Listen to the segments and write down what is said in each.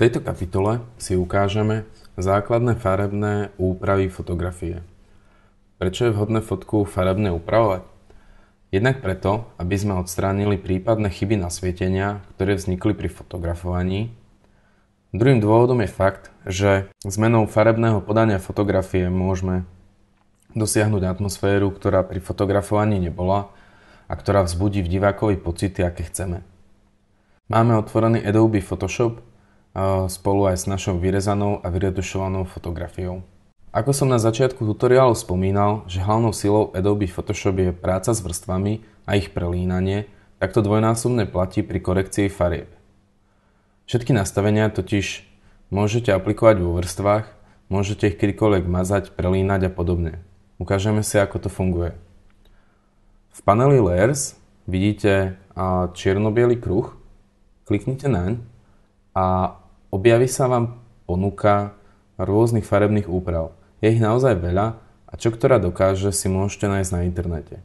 tejto kapitole si ukážeme základné farebné úpravy fotografie. Prečo je vhodné fotku farebne upravovať? Jednak preto, aby sme odstránili prípadné chyby nasvietenia, ktoré vznikli pri fotografovaní. Druhým dôvodom je fakt, že zmenou farebného podania fotografie môžeme dosiahnuť atmosféru, ktorá pri fotografovaní nebola a ktorá vzbudí v divákovi pocity, aké chceme. Máme otvorený Adobe Photoshop spolu aj s našou vyrezanou a vyretušovanou fotografiou. Ako som na začiatku tutoriálu spomínal, že hlavnou silou Adobe Photoshop je práca s vrstvami a ich prelínanie, tak to dvojnásobne platí pri korekcii farieb. Všetky nastavenia totiž môžete aplikovať vo vrstvách, môžete ich kedykoľvek mazať, prelínať a podobne. Ukážeme si, ako to funguje. V paneli Layers vidíte čierno-biely kruh, kliknite naň a objaví sa vám ponuka rôznych farebných úprav. Je ich naozaj veľa a čo ktorá dokáže, si môžete nájsť na internete.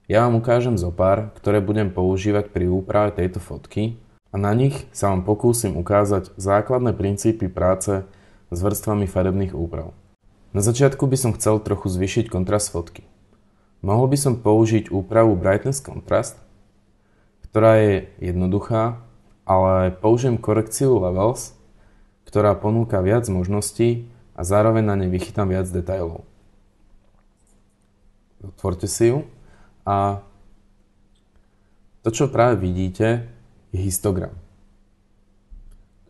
Ja vám ukážem zopár, ktoré budem používať pri úprave tejto fotky a na nich sa vám pokúsim ukázať základné princípy práce s vrstvami farebných úprav. Na začiatku by som chcel trochu zvýšiť kontrast fotky. Mohol by som použiť úpravu Brightness Contrast, ktorá je jednoduchá, ale použijem korekciu Levels, ktorá ponúka viac možností a zároveň na nej vychytám viac detailov. Otvorte si ju a to, čo práve vidíte, je histogram,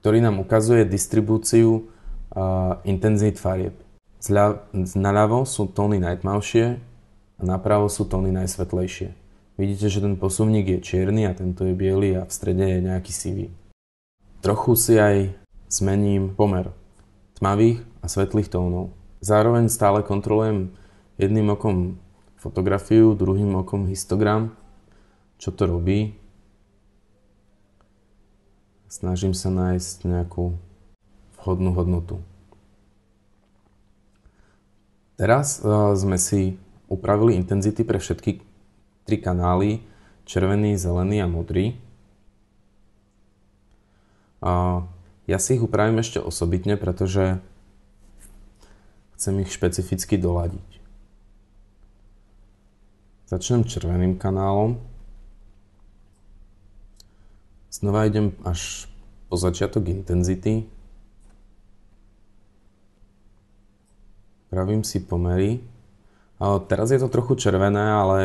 ktorý nám ukazuje distribúciu intenzít farieb. Naľavo sú tóny najtmavšie a napravo sú tóny najsvetlejšie. Vidíte, že ten posuvník je čierny a tento je biely a v strede je nejaký sivý. Trochu si aj zmením pomer tmavých a svetlých tónov. Zároveň stále kontrolujem jedným okom fotografiu, druhým okom histogram, čo to robí. Snažím sa nájsť nejakú vhodnú hodnotu. Teraz sme si upravili intenzity pre všetky tri kanály, červený, zelený a modrý. Ja si ich upravím ešte osobitne, pretože chcem ich špecificky doladiť. Začnem červeným kanálom. Znova idem až po začiatok intenzity. Pravím si pomery. Teraz je to trochu červené, ale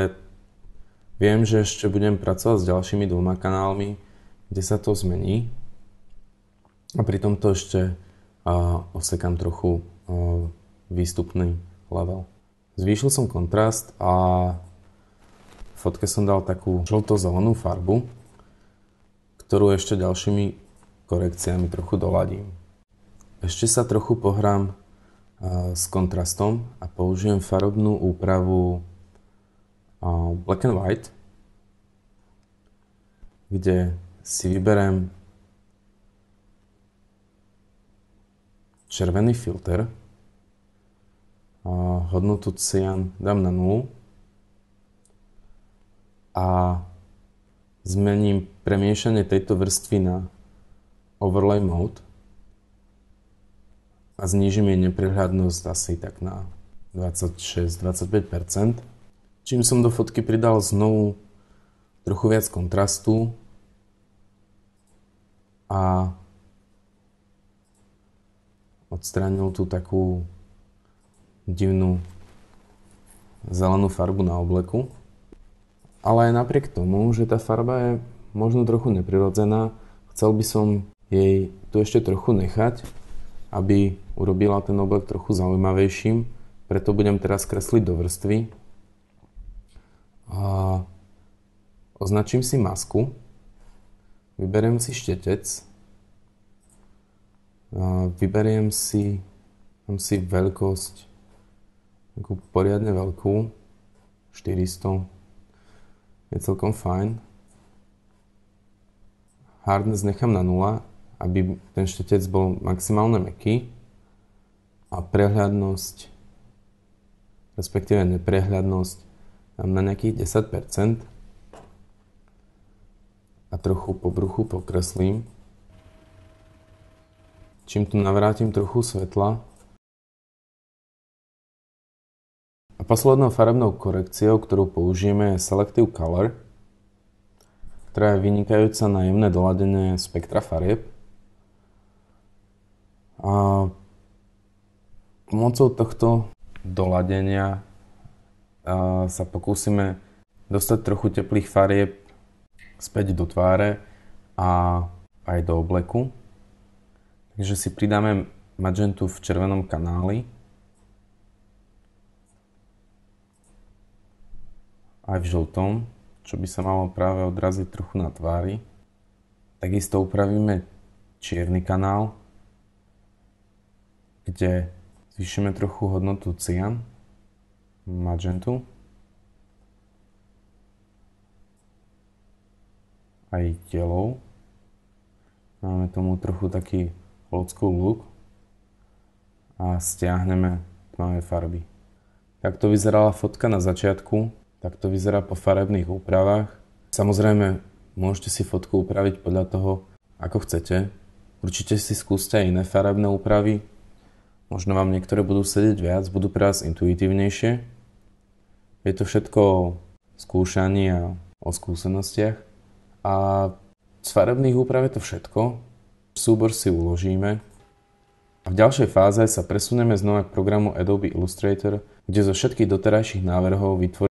viem, že ešte budem pracovať s ďalšími dvoma kanálmi, kde sa to zmení. A pri tomto ešte osekám trochu výstupný level. Zvýšil som kontrast a v fotke som dal takú žlto-zelenú farbu, ktorú ešte ďalšími korekciami trochu doladím. Ešte sa trochu pohrám s kontrastom a použijem farebnú úpravu Black and White, kde si vyberiem červený filter a hodnotu cyan dám na 0 a zmením premiešanie tejto vrstvy na overlay mode a znížim jej neprehľadnosť asi tak na 26-25%. Čím som do fotky pridal znovu trochu viac kontrastu a odstránil tú takú divnú zelenú farbu na obleku. Ale aj napriek tomu, že tá farba je možno trochu neprirodzená, chcel by som jej tu ešte trochu nechať, aby urobila ten oblek trochu zaujímavejším. Preto budem teraz kresliť do vrstvy. A označím si masku. Vyberiem si štetec. Vyberiem si, mám si veľkosť takú poriadne veľkú, 400, je celkom fajn. Hardness nechám na 0, aby ten štetec bol maximálne mäkký a prehľadnosť, respektíve neprehľadnosť dám na nejakých 10% a trochu po bruchu pokreslím. čím tu navrátim trochu svetla. A poslednou farebnou korekciou, ktorú použijeme, je Selective Color, ktorá je vynikajúca na jemné doladenie spektra farieb. A pomocou tohto doladenia sa pokúsime dostať trochu teplých farieb späť do tváre a aj do obleku. Takže si pridáme magentu v červenom kanáli. Aj v žltom, čo by sa malo práve odraziť trochu na tvári. Takisto upravíme čierny kanál, kde zvýšime trochu hodnotu cyan, magentu. Aj yellow. Máme tomu trochu taký old school look. A stiahneme tmavé farby. Takto vyzerala fotka na začiatku. Tak to vyzerá po farebných úpravách. Samozrejme, môžete si fotku upraviť podľa toho, ako chcete. Určite si skúste aj iné farebné úpravy. Možno vám niektoré budú sedieť viac, budú pre vás intuitívnejšie. Je to všetko o skúšaní a o skúsenostiach. A z farebných úprav je to všetko. Súbor si uložíme. A v ďalšej fáze sa presunieme znova k programu Adobe Illustrator, kde zo všetkých doterajších návrhov vytvoríme